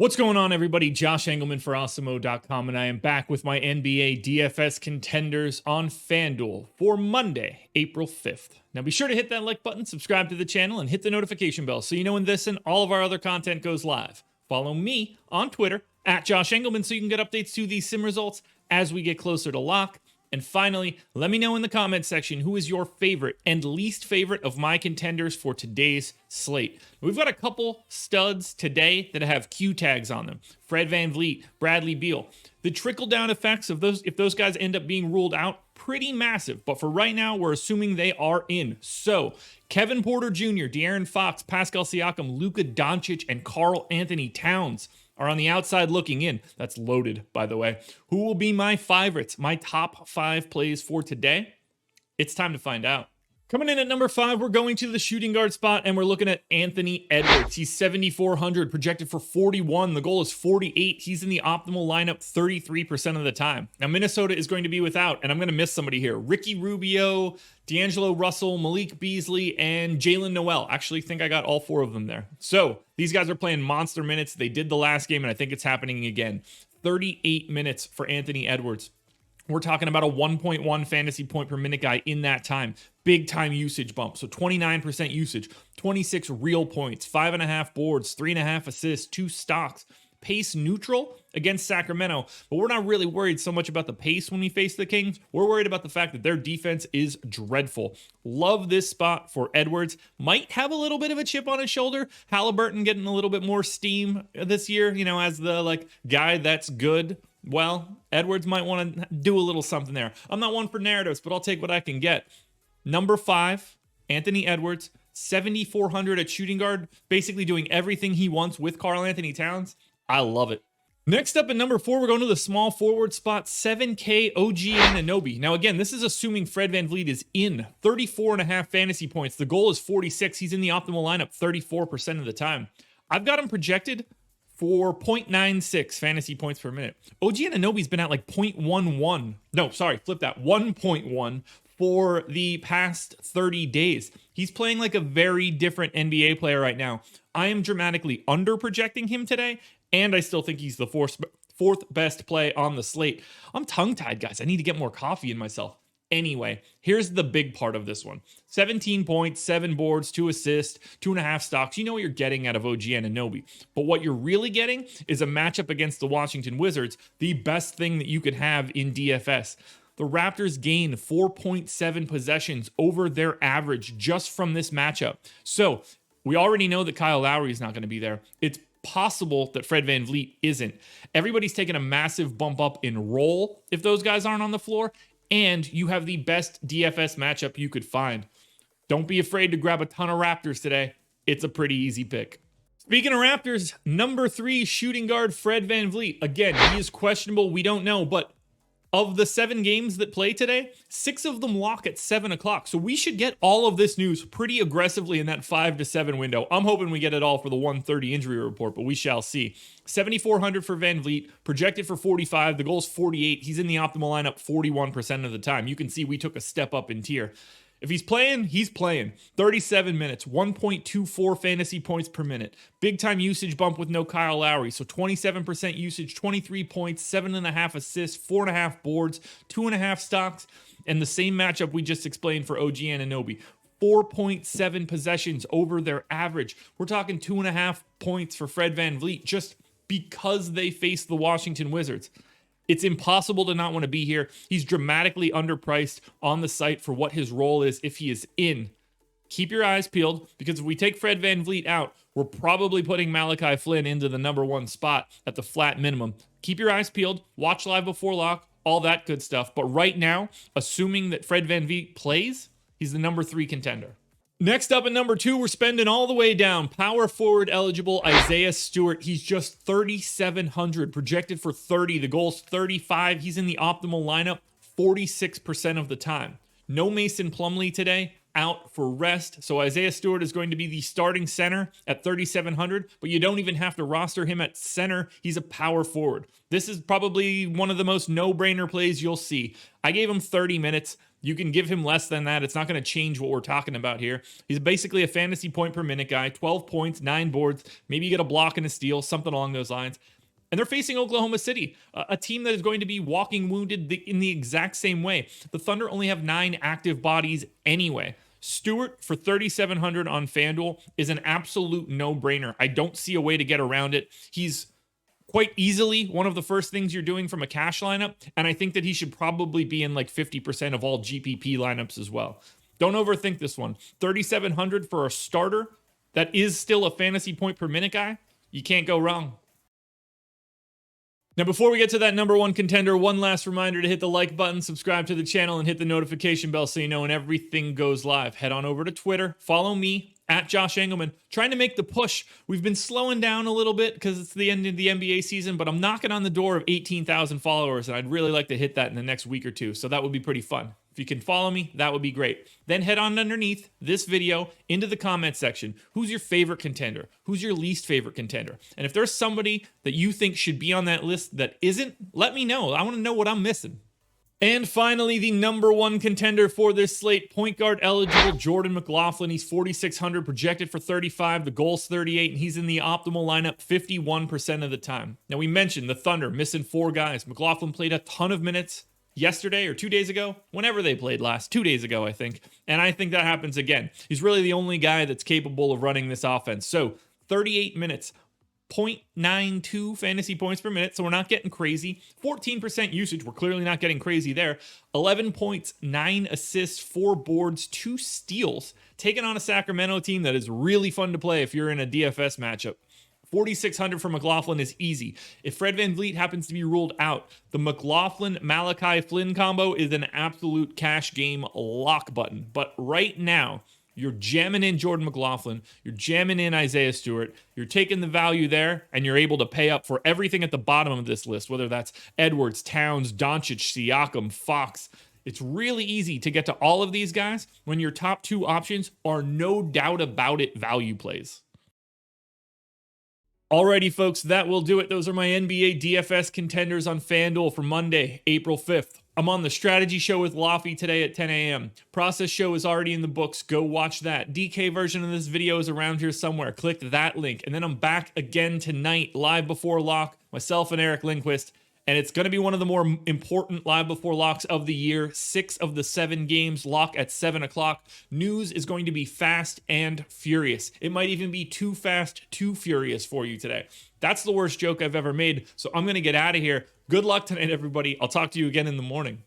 What's going on, everybody? Josh Engleman for Awesemo.com, and I am back with my NBA DFS contenders on FanDuel for Monday, April 5th. Now be sure to hit that like button, subscribe to the channel, and hit the notification bell so you know when this and all of our other content goes live. Follow me on Twitter, at Josh Engleman, so you can get updates to these sim results as we get closer to lock. And finally, let me know in the comments section who is your favorite and least favorite of my contenders for today's slate. We've got a couple studs today that have Q tags on them. Fred VanVleet, Bradley Beal. The trickle-down effects of those, if those guys end up being ruled out, pretty massive. But for right now, we're assuming they are in. So, Kevin Porter Jr., De'Aaron Fox, Pascal Siakam, Luka Doncic, and Karl-Anthony Towns are on the outside looking in. That's loaded, by the way. Who will be my favorites, my top 5 plays for today? It's time to find out. Coming in at number 5, we're going to the shooting guard spot, and we're looking at Anthony Edwards. He's 7,400, projected for 41. The goal is 48. He's in the optimal lineup 33% of the time. Now, Minnesota is going to be without, and I'm going to miss somebody here, Ricky Rubio, D'Angelo Russell, Malik Beasley, and Jalen Noel. Actually, think I got all 4 of them there. So, these guys are playing monster minutes. They did the last game, and I think it's happening again. 38 minutes for Anthony Edwards. We're talking about a 1.1 fantasy point per minute guy in that time. Big time usage bump. So 29% usage, 26 real points, 5.5 boards, 3.5 assists, 2 stocks. Pace neutral against Sacramento, but we're not really worried so much about the pace when we face the Kings. We're worried about the fact that their defense is dreadful. Love this spot for Edwards. Might have a little bit of a chip on his shoulder. Halliburton getting a little bit more steam this year, you know, as the guy that's good. Well, Edwards might want to do a little something there. I'm not one for narratives, but I'll take what I can get. Number 5, Anthony Edwards, 7,400 at shooting guard, basically doing everything he wants with Karl-Anthony Towns. I love it. Next up at number 4, we're going to the small forward spot, 7K OG ANUNOBY. Now again, this is assuming Fred VanVleet is in. 34.5 fantasy points. The goal is 46. He's in the optimal lineup 34% of the time. I've got him projected for 0.96 fantasy points per minute. OG ANUNOBY's been at like 0.11. No, sorry, flip that. 1.1 for the past 30 days. He's playing like a very different NBA player right now. I am dramatically under projecting him today, and I still think he's the fourth best play on the slate. I'm tongue-tied, guys. I need to get more coffee in myself. Anyway, here's the big part of this one. 17 points, 7 boards, 2 assists, 2.5 stocks. You know what you're getting out of OG ANUNOBY. But what you're really getting is a matchup against the Washington Wizards, the best thing that you could have in DFS. The Raptors gained 4.7 possessions over their average just from this matchup. So we already know that Kyle Lowry is not going to be there. It's possible that Fred VanVleet isn't. Everybody's taking a massive bump up in role if those guys aren't on the floor. And you have the best DFS matchup you could find. Don't be afraid to grab a ton of Raptors today. It's a pretty easy pick. Speaking of Raptors, number 3 shooting guard Fred VanVleet. Again, he is questionable. We don't know, but of the 7 games that play today, 6 of them lock at 7 o'clock. So we should get all of this news pretty aggressively in that 5 to 7 window. I'm hoping we get it all for the 1:30 injury report, but we shall see. 7,400 for VanVleet, projected for 45. The goal's 48. He's in the optimal lineup 41% of the time. You can see we took a step up in tier. If he's playing, he's playing. 37 minutes, 1.24 fantasy points per minute. Big time usage bump with no Kyle Lowry. So 27% usage, 23 points, 7.5 assists, 4.5 boards, 2.5 stocks. And the same matchup we just explained for OG ANUNOBY. 4.7 possessions over their average. We're talking 2.5 points for Fred VanVleet just because they face the Washington Wizards. It's impossible to not want to be here. He's dramatically underpriced on the site for what his role is if he is in. Keep your eyes peeled, because if we take Fred VanVleet out, we're probably putting Malachi Flynn into the number 1 spot at the flat minimum. Keep your eyes peeled. Watch live before lock. All that good stuff. But right now, assuming that Fred VanVleet plays, he's the number 3 contender. Next up at number 2, we're spending all the way down. Power forward eligible Isaiah Stewart. He's just 3,700, projected for 30. The goal's 35. He's in the optimal lineup 46% of the time. No Mason Plumlee today, out for rest. So Isaiah Stewart is going to be the starting center at 3,700, but you don't even have to roster him at center. He's a power forward. This is probably one of the most no-brainer plays you'll see. I gave him 30 minutes. You can give him less than that. It's not going to change what we're talking about here. He's basically a fantasy point per minute guy, 12 points, 9 boards. Maybe you get a block and a steal, something along those lines. And they're facing Oklahoma City, a team that is going to be walking wounded in the exact same way. The Thunder only have 9 active bodies anyway. Stewart for 3,700 on FanDuel is an absolute no-brainer. I don't see a way to get around it. He's quite easily one of the first things you're doing from a cash lineup, and I think that he should probably be in like 50% of all GPP lineups as well. Don't overthink this one. 3,700 for a starter that is still a fantasy point per minute guy. You can't go wrong. Now, before we get to that number one contender, one last reminder to hit the like button, subscribe to the channel, and hit the notification bell so you know when everything goes live. Head on over to Twitter, follow me, at Josh Engleman, trying to make the push. We've been slowing down a little bit because it's the end of the NBA season, but I'm knocking on the door of 18,000 followers, and I'd really like to hit that in the next week or two, so that would be pretty fun. If you can follow me, that would be great. Then head on underneath this video into the comment section. Who's your favorite contender? Who's your least favorite contender? And if there's somebody that you think should be on that list that isn't, let me know. I want to know what I'm missing. And finally, the number one contender for this slate, point guard eligible Jordan McLaughlin. He's 4,600, projected for 35. The goal's 38, and he's in the optimal lineup 51% of the time. Now, we mentioned the Thunder missing 4 guys. McLaughlin played a ton of minutes yesterday or 2 days ago, whenever they played last, 2 days ago, I think. And I think that happens again. He's really the only guy that's capable of running this offense. So 38 minutes, 0.92 fantasy points per minute. So we're not getting crazy. 14% usage. We're clearly not getting crazy there. 11 points, 9 assists, 4 boards, 2 steals. Taking on a Sacramento team that is really fun to play if you're in a DFS matchup. 4,600 for McLaughlin is easy. If Fred VanVleet happens to be ruled out, the McLaughlin-Malachi-Flynn combo is an absolute cash game lock button. But right now, you're jamming in Jordan McLaughlin, you're jamming in Isaiah Stewart, you're taking the value there, and you're able to pay up for everything at the bottom of this list, whether that's Edwards, Towns, Doncic, Siakam, Fox. It's really easy to get to all of these guys when your top 2 options are no doubt about it value plays. Alrighty, folks, that will do it. Those are my NBA DFS contenders on FanDuel for Monday, April 5th. I'm on the strategy show with Laffy today at 10 a.m. Process show is already in the books. Go watch that. DK version of this video is around here somewhere. Click that link. And then I'm back again tonight, live before lock, myself and Eric Lindquist. And it's going to be one of the more important live before locks of the year. 6 of the 7 games lock at 7 o'clock. News is going to be fast and furious. It might even be too fast, too furious for you today. That's the worst joke I've ever made. So I'm going to get out of here. Good luck tonight, everybody. I'll talk to you again in the morning.